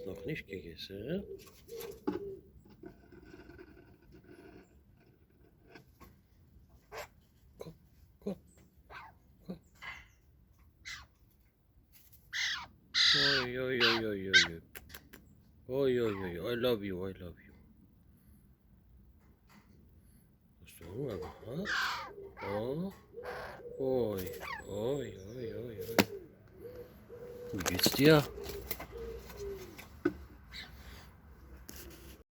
es noch nicht gegessen. Komm, komm, komm. Oi, oi, oi, oi, oi. Oi, oi, oi, I love you, I love you. Hast du Hunger gehabt? Oh. Oi, oi, oi, oi, oi. Wie geht's dir?